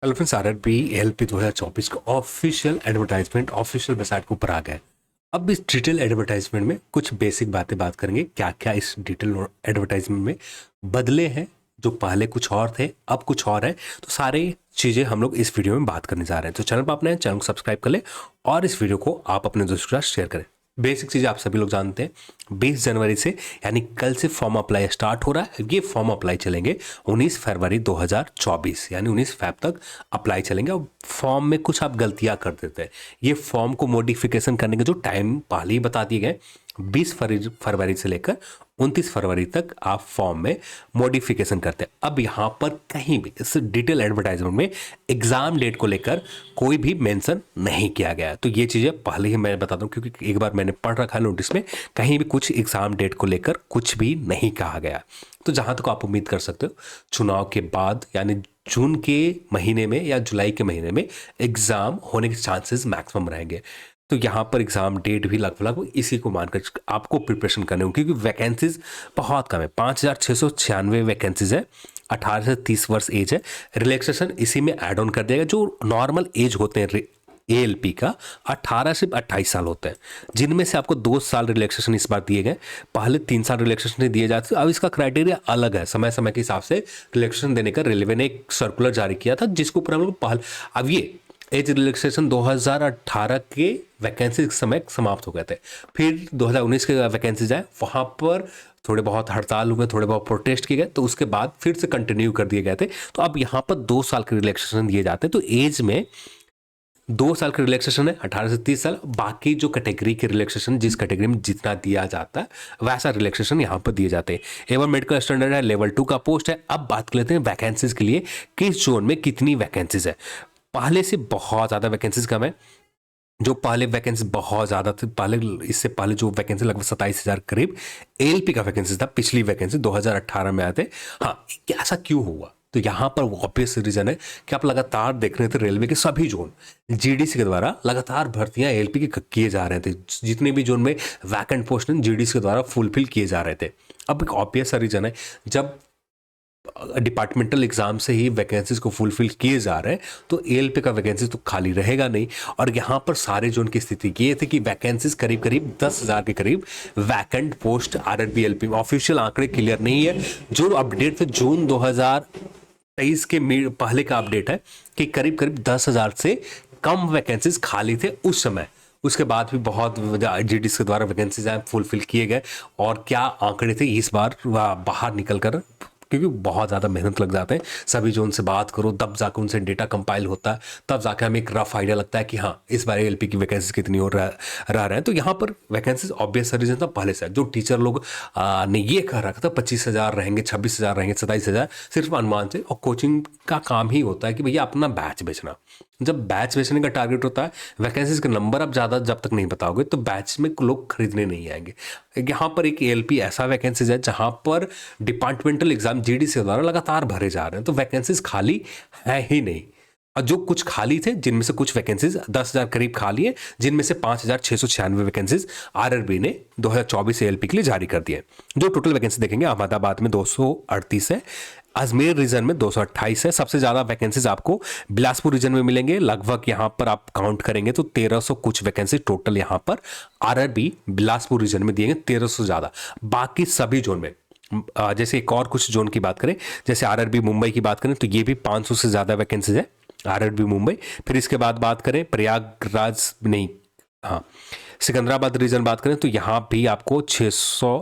Hello friends, RRB LP 2024 का official advertisement official website के ऊपर आ गया है। अब इस डिटेल एडवर्टाइजमेंट में कुछ बेसिक बातें बात करेंगे, क्या क्या इस डिटेल एडवर्टाइजमेंट में बदले हैं, जो पहले कुछ और थे अब कुछ और है। तो सारी चीज़ें हम लोग इस वीडियो में बात करने जा रहे हैं। तो चैनल पर अपने चैनल को सब्सक्राइब कर ले और इस वीडियो को आप अपने दोस्तों के साथ शेयर करें। बेसिक चीज़ आप सभी लोग जानते हैं, 20 जनवरी से यानी कल से फॉर्म अप्लाई स्टार्ट हो रहा है। ये फॉर्म अप्लाई चलेंगे 19 फरवरी 2024 यानी 19 फैब तक अप्लाई चलेंगे। और फॉर्म में कुछ आप गलतियां कर देते हैं, ये फॉर्म को मॉडिफिकेशन करने के जो टाइम पहले ही बता दिए गए, 20 फरवरी से लेकर 29 फरवरी तक आप फॉर्म में मॉडिफिकेशन करते हैं। अब यहाँ पर कहीं भी इस डिटेल एडवर्टाइजमेंट में एग्जाम डेट को लेकर कोई भी मेंशन नहीं किया गया है। तो ये चीज़ें पहले ही मैं बता दूं, क्योंकि एक बार मैंने पढ़ रखा है नोटिस में, कहीं भी कुछ एग्जाम डेट को लेकर कुछ भी नहीं कहा गया। तो जहाँ तक आप उम्मीद कर सकते हो, चुनाव के बाद यानी जून के महीने में या जुलाई के महीने में एग्जाम होने के चांसेस मैक्सिमम रहेंगे। तो यहाँ पर एग्जाम डेट भी लगभग इसी को मानकर आपको प्रिपरेशन करने होंगे, क्योंकि वैकेंसीज बहुत कम है। 5,696 वैकेंसीज है, 18 से 30 वर्ष एज है। रिलैक्सेशन इसी में ऐड ऑन कर दिया गया। जो नॉर्मल एज होते हैं एएलपी का 18 से 28 साल होते हैं, जिनमें से आपको 2 साल रिलैक्सेशन इस बार दिए गए। पहले 3 साल रिलैक्सेशन दिए जाते थे, अब इसका क्राइटेरिया अलग है। समय समय के हिसाब से रिलैक्सेशन देने का रेलवे ने एक सर्कुलर जारी किया था, जिसके ऊपर हम लोग पहले अब ये एज रिलैक्सेशन 2018 के वैकेंसी समय समाप्त हो गए थे। फिर 2019 के वैकेंसीज आए, वहाँ पर थोड़े बहुत हड़ताल हुए, थोड़े बहुत प्रोटेस्ट किए गए, तो उसके बाद फिर से कंटिन्यू कर दिए गए थे। तो अब यहाँ पर 2 साल के रिलैक्सेशन दिए जाते हैं। तो एज में 2 साल का रिलैक्सेशन है, 18 से 30 साल। बाकी जो कैटेगरी के रिलैक्सेशन, जिस कैटेगरी में जितना दिया जाता है वैसा रिलैक्सेशन यहाँ पर दिए जाते हैं। एवं मेडिकल स्टैंडर्ड है, लेवल 2 का पोस्ट है। अब बात कर लेते हैं वैकेंसीज के लिए, किस जोन में कितनी वैकेंसीज है। पहले से बहुत ज़्यादा वैकेंसीज कम है। जो पहले वैकेंसी बहुत ज़्यादा थी, पहले इससे पहले जो वैकेंसी लगभग 27,000 करीब एएलपी का वैकेंसी था, पिछली वैकेंसी 2018 में आए थे। हाँ, ऐसा क्यों हुआ? तो यहाँ पर ऑब्वियस रीजन है कि आप लगातार देख रहे थे रेलवे के सभी जोन जीडीसी के द्वारा लगातार भर्तियां एएलपी के किए जा रहे थे। जितने भी जोन में वैकेंट पोस्ट जीडीसी के द्वारा फुलफिल किए जा रहे थे। अब एक ऑब्वियस रीजन है, जब डिपार्टमेंटल एग्जाम से ही वैकेंसीज को फुलफिल किए जा रहे हैं, तो एएलपी का वैकेंसी तो खाली रहेगा नहीं। और यहाँ पर सारे जोन की स्थिति ये थी कि वैकेंसीज करीब करीब 10,000 के करीब वैकेंट पोस्ट आरआरबी एलपी में। ऑफिशियल आंकड़े क्लियर नहीं है, जो अपडेट थे जून 2023 के पहले का अपडेट है कि करीब करीब 10,000 से कम वैकेंसीज खाली थे उस समय। उसके बाद भी बहुत जीडीसी के द्वारा वैकेंसीज फुलफिल किए गए। और क्या आंकड़े थे इस बार बाहर निकल कर, क्योंकि बहुत ज़्यादा मेहनत लग जाते हैं, सभी जो उनसे बात करो तब जाकर उनसे डेटा कंपाइल होता है, तब जाकर हमें एक रफ आइडिया लगता है कि हाँ इस बार एएलपी की वैकेंसी कितनी और रह रहे हैं। तो यहाँ पर वैकेंसीज ऑब्वियस रीजन था पहले से। जो टीचर लोग ने ये कह रखा था 25,000 रहेंगे, 26,000 रहेंगे, 27,000, सिर्फ अनुमान से। और कोचिंग का काम ही होता है कि भैया अपना बैच बेचना। जब बैच बेचने का टारगेट होता है, वैकेंसीज का नंबर आप ज़्यादा जब तक नहीं बताओगे तो बैच में लोग खरीदने नहीं आएंगे। यहाँ पर एक एएलपी ऐसा वैकेंसीज है जहाँ पर डिपार्टमेंटल एग्जाम जीडीसी द्वारा लगातार भरे जा रहे हैं, तो वैकेंसीज खाली है ही नहीं। और जो कुछ खाली थे, जिनमें से कुछ वैकेंसीज 10,000 करीब खाली है, जिनमें से 5,696 वैकेंसीज आरआरबी ने 2024 एएलपी के लिए जारी कर दिए। जो टोटल वैकेंसी देखेंगे, अहमदाबाद में 238 है, अजमेर रीजन में 228 है। सबसे ज़्यादा वैकेंसीज आपको बिलासपुर रीजन में मिलेंगे। लगभग यहाँ पर आप काउंट करेंगे तो 1300 कुछ वैकेंसी टोटल यहाँ पर आरआरबी बिलासपुर रीजन में दिएंगे, 1300 ज़्यादा। बाकी सभी जोन में जैसे एक और कुछ जोन की बात करें, जैसे आरआरबी मुंबई की बात करें तो ये भी 500 से ज़्यादा वैकेंसीज है आरआरबी मुंबई। फिर इसके बाद बात करें प्रयागराज नहीं, हाँ सिकंदराबाद रीजन बात करें तो यहाँ भी आपको 600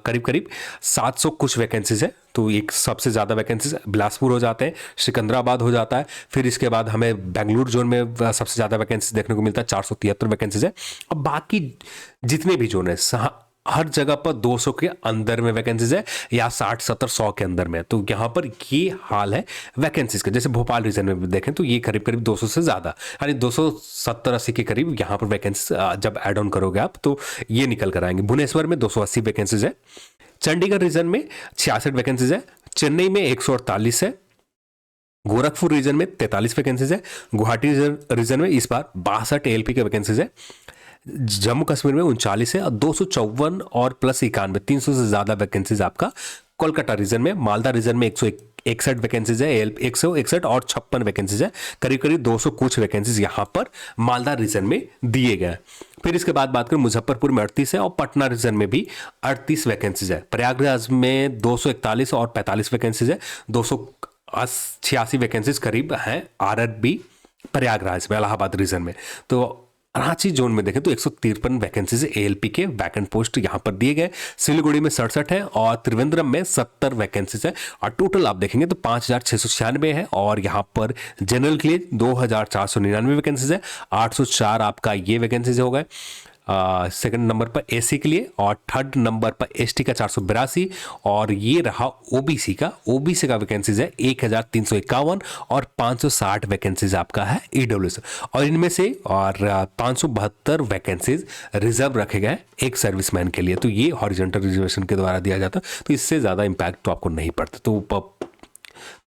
करीब करीब 700 कुछ वैकेंसीज है। तो एक सबसे ज़्यादा वैकेंसीज बिलासपुर हो जाते हैं, सिकंदराबाद हो जाता है। फिर इसके बाद हमें बेंगलुरु जोन में सबसे ज़्यादा वैकेंसीज देखने को मिलता है, 473 वैकेंसीज है। और बाकी जितने भी जोन है हर जगह पर 200 के अंदर में वैकेंसीज है या 60 70 100 के अंदर में। तो यहाँ पर ये हाल है वैकेंसीज का। जैसे भोपाल रीजन में देखें तो ये करीब करीब 200 से ज़्यादा, यानी 270-80 के करीब यहाँ पर वैकेंसी जब ऐड ऑन करोगे आप तो ये निकल कर आएंगे। भुवनेश्वर में 280 वैकेंसीज है, चंडीगढ़ रीजन में 66 वैकेंसीज है, चेन्नई में 148 है, गोरखपुर रीजन में 43 वैकेंसीज है, गुवाहाटी रीजन में इस बार 62 एएलपी के वैकेंसीज है, जम्मू कश्मीर में 39 है, और 254 और प्लस 91, 300 से ज़्यादा वैकेंसीज आपका कोलकाता रीजन में, मालदा रीजन में 161 वैकेंसीज है, 161 और 56 वैकेंसीज है, करीब करीब 200 कुछ वैकेंसीज यहाँ पर मालदा रीजन में दिए गए। फिर इसके बाद बात करें मुजफ्फरपुर में 38 है और पटना रीजन में भी 38 वैकेंसीज है। प्रयागराज में 241 और 45 वैकेंसीज है, 286 वैकेंसीज करीब हैं आरआरबी प्रयागराज में, इलाहाबाद रीजन में। तो रांची जोन में देखें तो 153 वैकेंसीज एएलपी के वैकेंट पोस्ट यहाँ पर दिए गए। सिलीगुड़ी में 67 है और त्रिवेंद्रम में 70 वैकेंसीज है और टोटल आप देखेंगे तो 5696 है। और यहाँ पर जनरल के लिए 2499 वैकेंसीज है, 804 आपका ये वैकेंसीज हो गए सेकंड नंबर पर एसी के लिए, और थर्ड नंबर पर एसटी का 482, और ये रहा ओबीसी का वैकेंसीज है 1351 और 560 वैकेंसीज आपका है ईडब्ल्यूएस, और इनमें से और 572 वैकेंसीज रिजर्व रखे गए एक सर्विसमैन के लिए। तो ये हॉरिजॉन्टल रिजर्वेशन के द्वारा दिया जाता, तो इससे ज़्यादा इम्पैक्ट तो आपको नहीं पड़ता। तो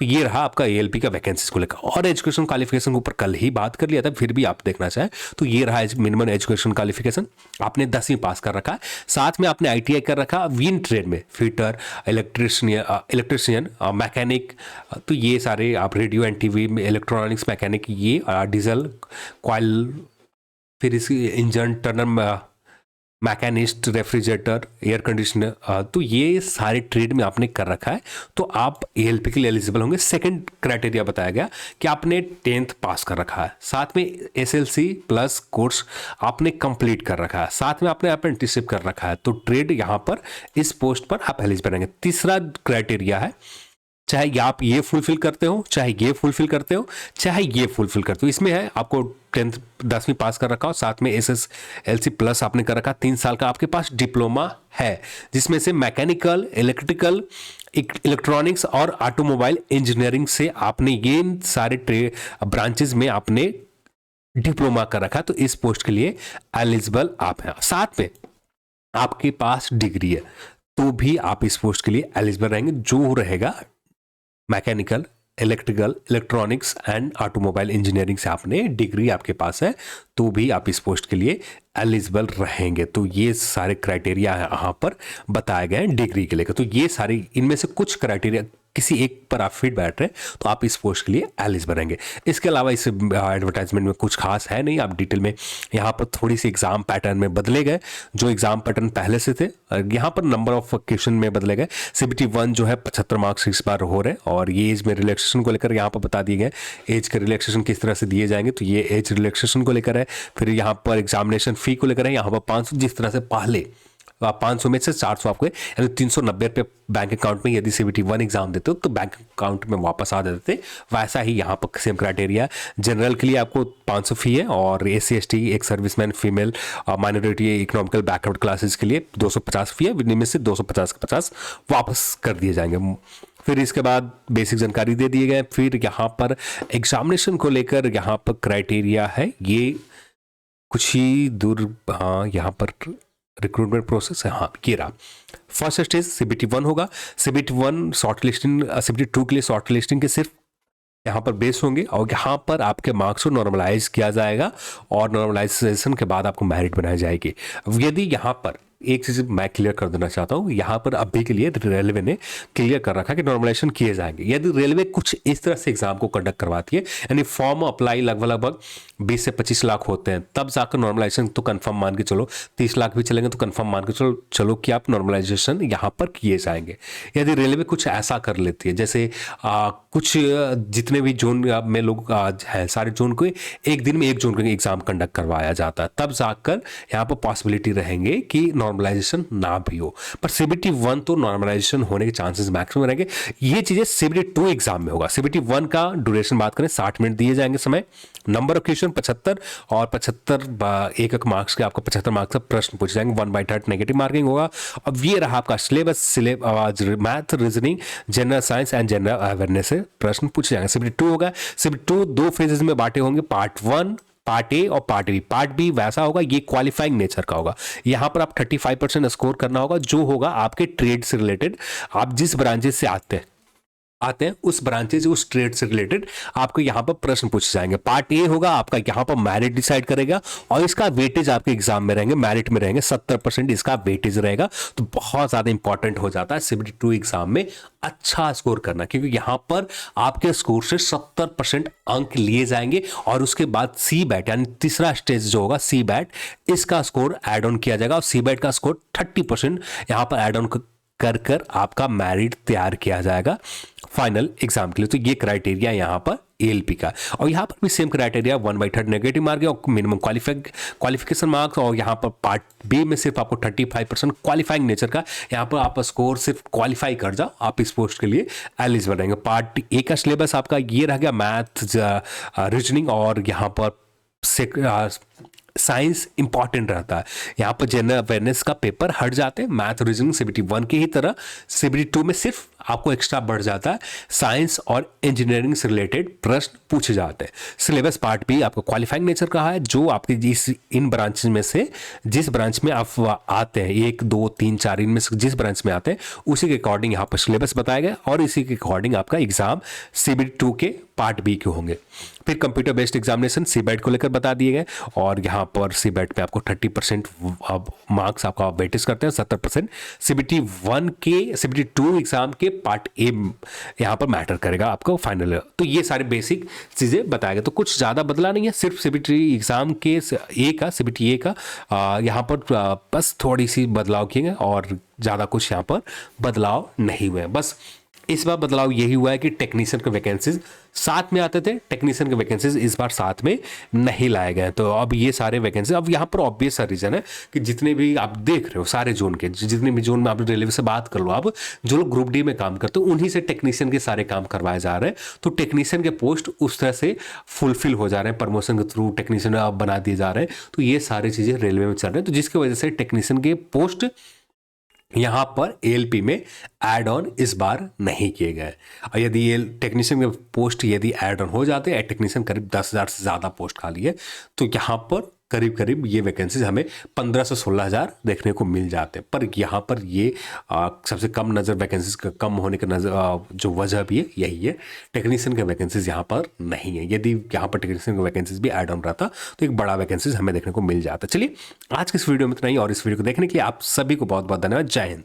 ये रहा आपका एएलपी का वैकेंसीज को लेकर। और एजुकेशन क्वालिफिकेशन के ऊपर कल ही बात कर लिया था, फिर भी आप देखना चाहें तो ये रहा मिनिमम एजुकेशन क्वालिफिकेशन, आपने 10वीं पास कर रखा है, साथ में आपने आईटीआई कर रखा, विन ट्रेड में फिटर, इलेक्ट्रिशियन, मैकेनिक, तो ये सारे आप रेडियो एंड टीवी में इलेक्ट्रॉनिक्स मैकेनिक, ये डीजल कॉइल, फिर इसकी engine Turner machinist, refrigerator, air conditioner, तो ये सारे ट्रेड में आपने कर रखा है तो आप एएलपी के लिए एलिजिबल होंगे। सेकंड क्राइटेरिया बताया गया कि आपने 10th पास कर रखा है, साथ में एसएलसी प्लस कोर्स आपने कंप्लीट कर रखा है, साथ में आपने अप्रेंटिसशिप कर रखा है, तो ट्रेड यहाँ पर इस पोस्ट पर आप एलिजिबल रहेंगे। तीसरा क्राइटेरिया है चाहे आप ये फुलफिल करते हो, चाहे ये फुलफिल करते हो, चाहे ये फुलफिल करते हो, इसमें है आपको 10वीं पास कर रखा हो, साथ में एसएसएलसी प्लस आपने कर रखा, 3 साल का आपके पास डिप्लोमा है, जिसमें से मैकेनिकल, इलेक्ट्रिकल, इलेक्ट्रॉनिक्स और ऑटोमोबाइल इंजीनियरिंग से आपने ये सारे ब्रांचेस में आपने डिप्लोमा कर रखा, तो इस पोस्ट के लिए एलिजिबल आप हैं। साथ में आपके पास डिग्री है तो भी आप इस पोस्ट के लिए एलिजिबल रहेंगे, जो रहेगा mechanical, electrical, electronics and automobile engineering से आपने डिग्री आपके पास है तो भी आप इस पोस्ट के लिए एलिजिबल रहेंगे। तो ये सारे क्राइटेरिया यहाँ पर बताए गए हैं डिग्री के लेकर। तो ये सारे इनमें से कुछ क्राइटेरिया किसी एक पर आप फिट बैठ रहे हैं तो आप इस पोस्ट के लिए एलिजिबल रहेंगे। इसके अलावा इस एडवर्टाइजमेंट में कुछ खास है नहीं, आप डिटेल में यहाँ पर थोड़ी सी एग्जाम पैटर्न में बदले गए, जो एग्जाम पैटर्न पहले से थे यहाँ पर नंबर ऑफ क्वेश्चन में बदले गए। CBT 1 जो है 75 मार्क्स इस बार हो रहे हैं, और ये एज में रिलैक्सेशन को लेकर यहाँ पर बता दिए गए एज के रिलैक्सेशन किस तरह से दिए जाएंगे, तो ये एज रिलैक्सेशन को लेकर है। फिर यहाँ पर एग्जामिनेशन फी को लेकर है, यहाँ पर 500 जिस तरह से पहले आप 500 में से 400 आपको यानी 390 रुपये बैंक अकाउंट में यदि CBT 1 एग्जाम देते हो तो बैंक अकाउंट में वापस आ जाते थे, वैसा ही यहाँ पर सेम क्राइटेरिया। जनरल के लिए आपको 500 फी है, और SC/ST, एक serviceman, female, minority, economical backward classes के लिए 250 फी है, इनमें से 250 के 50 वापस कर दिए जाएंगे। फिर इसके बाद बेसिक जानकारी दे दिए गए। फिर यहाँ पर एग्जामिनेशन को लेकर यहाँ पर क्राइटेरिया है, ये कुछ ही दूर, हाँ यहाँ पर रिक्रूटमेंट प्रोसेस है, हाँ ये रहा। फर्स्ट स्टेज CBT 1 होगा, CBT 1 शॉर्ट लिस्टिंग, CBT 2 के लिए शॉर्ट लिस्टिंग के सिर्फ यहाँ पर बेस होंगे, और यहाँ पर आपके मार्क्स को नॉर्मलाइज किया जाएगा, और नॉर्मलाइजेशन के बाद आपको मेरिट बनाई जाएगी। यदि यहाँ पर एक चीज़ मैं क्लियर कर देना चाहता हूँ, यहाँ पर अभी के लिए रेलवे ने क्लियर कर रखा कि नॉर्मलाइजेशन किए जाएंगे। यदि रेलवे कुछ इस तरह से एग्जाम को कंडक्ट करवाती है, यानी फॉर्म अप्लाई लगभग 20 से 25 लाख होते हैं, तब जाकर नॉर्मलाइजेशन तो कंफर्म मान के चलो, 30 लाख भी चलेंगे तो कंफर्म मान के चलो कि आप नॉर्मलाइजेशन यहाँ पर किए जाएंगे। यदि रेलवे कुछ ऐसा कर लेती है, जैसे कुछ जितने भी जोन में लोग हैं, सारे जोन को एक दिन में एक जोन का एग्जाम कंडक्ट करवाया जाता है, तब जाकर यहाँ पर पॉसिबिलिटी रहेंगे कि नॉर्मलाइजेशन ना भी हो। पर CBT 1 तो नॉर्मलाइजेशन होने के चांसेस मैक्सिमम रहेंगे। ये चीजें CBT 2 एग्जाम में होगा। CBT 1 का ड्यूरेशन बात करें 60 मिनट दिए जाएंगे समय, नंबर ऑफ क्वेश्चन 75, और 75 एक मार्क्स के आपको 75 मार्क्स का प्रश्न पूछे जाएंगे, 1/3 नेगेटिव मार्किंग होगा। अब ये रहा आपका syllabus, math, reasoning, general science and general awareness से प्रश्न पूछे जाएंगे। CBT 2 होगा। CBT 2 2 फेजेस में बांटे होंगे, पार्ट 1, पार्ट ए और पार्ट बी। पार्ट बी वैसा होगा, ये क्वालिफाइंग नेचर का होगा, यहाँ पर आप 35% स्कोर करना होगा, जो होगा आपके ट्रेड से रिलेटेड, आप जिस ब्रांचेस से आते हैं आते हैं, उस ब्रांचेज उस ट्रेड से रिलेटेड आपको यहाँ पर प्रश्न पूछे जाएंगे। पार्ट ए होगा आपका यहाँ पर मेरिट डिसाइड करेगा और इसका वेटेज आपके एग्जाम में रहेंगे, मेरिट में रहेंगे 70% इसका वेटेज रहेगा। तो बहुत ज़्यादा इंपॉर्टेंट हो जाता है सीबीटी 2 एग्जाम में अच्छा स्कोर करना, क्योंकि यहाँ पर आपके स्कोर से 70% अंक लिए जाएंगे और उसके बाद सी बैट यानी तीसरा स्टेज जो होगा सी बैट, इसका स्कोर एड ऑन किया जाएगा और सी बैट का स्कोर 30% यहाँ पर एड ऑन कर कर आपका मेरिट तैयार किया जाएगा फाइनल एग्जाम के लिए। तो ये क्राइटेरिया यहाँ पर एएलपी का, और यहाँ पर भी सेम क्राइटेरिया 1/3 नेगेटिव मार्क और मिनिमम क्वालिफिकेशन मार्क्स, और यहाँ पर पार्ट बी में सिर्फ आपको 35% क्वालिफाइंग नेचर का, यहाँ पर आप स्कोर सिर्फ क्वालिफाई कर जाओ आप इस पोस्ट के लिए एलिजिबल रहेंगे। पार्ट ए का सिलेबस आपका ये रह गया, मैथ, रीजनिंग और यहाँ पर साइंस इंपॉर्टेंट रहता है। यहाँ पर जनरल अवेयरनेस का पेपर हट जाते हैं, मैथ रीजनिंग सीबीटी 1 की ही तरह सीबीटी 2 में सिर्फ आपको एक्स्ट्रा बढ़ जाता है, साइंस और इंजीनियरिंग से रिलेटेड प्रश्न पूछे जाते हैं। सिलेबस पार्ट बी आपको क्वालिफाइंग नेचर का है, जो आपके इन ब्रांचेस में से जिस ब्रांच में आप आते हैं, 1 2 3 4 इनमें से जिस ब्रांच में आते हैं उसी के अकॉर्डिंग यहाँ पर सिलेबस बताया गया और इसी के अकॉर्डिंग आपका एग्जाम सीबीटी 2 के पार्ट बी के होंगे। फिर कंप्यूटर बेस्ड एग्जामिनेशन सीबैट को लेकर बता दिए गए और यहाँ पर सीबैट पे आपको 30% मार्क्स आपका वेटेज करते हैं, 70% सीबीटी 1 के सीबीटी 2 एग्जाम के पार्ट ए यहाँ पर मैटर करेगा आपको फाइनल। तो ये सारे बेसिक चीज़ें बताया गया, तो कुछ ज़्यादा बदला नहीं है, सिर्फ सीबीटी एग्जाम के सीबीटी ए का यहाँ पर बस थोड़ी सी बदलाव किए गए और ज़्यादा कुछ यहाँ पर बदलाव नहीं हुए। बस इस बार बदलाव यही हुआ है कि टेक्नीशियन के वैकेंसीज साथ में आते थे, टेक्नीशियन के वैकेंसीज इस बार साथ में नहीं लाए गए। तो अब ये सारे वैकेंसी, अब यहाँ पर ऑब्वियस सा रीजन है कि जितने भी आप देख रहे हो सारे जोन के, जितने भी जोन में आप रेलवे से बात कर लो, आप जो लोग ग्रुप डी में काम करते हो उन्हीं से टेक्नीशियन के सारे काम करवाए जा रहे हैं। तो टेक्नीशियन के पोस्ट उस तरह से फुलफिल हो जा रहे हैं, प्रमोशन के थ्रू टेक्नीशियन बना दिए जा रहे हैं। तो ये सारी चीज़ें रेलवे में चल रही हैं, तो जिसकी वजह से टेक्नीशियन के पोस्ट यहाँ पर एएलपी में ऐड ऑन इस बार नहीं किए गए। और यदि ये टेक्नीशियन के पोस्ट यदि ऐड ऑन हो जाते हैं, टेक्नीशियन करीब 10,000 से ज़्यादा पोस्ट खाली है, तो यहाँ पर करीब करीब ये वैकेंसीज हमें 15 से 16,000 देखने को मिल जाते हैं। पर यहाँ पर ये सबसे कम नज़र वैकेंसीज का कम होने का नज़र जो वजह भी है यही है, टेक्नीशियन के वैकेंसीज यहाँ पर नहीं है। यदि यहाँ पर टेक्नीशियन का वैकेंसीज भी ऐड ऑन रहता तो एक बड़ा वैकेंसीज हमें देखने को मिल जाता। चलिए आज की इस वीडियो में इतना ही, और इस वीडियो को देखने के लिए आप सभी को बहुत बहुत धन्यवाद। जय हिंद।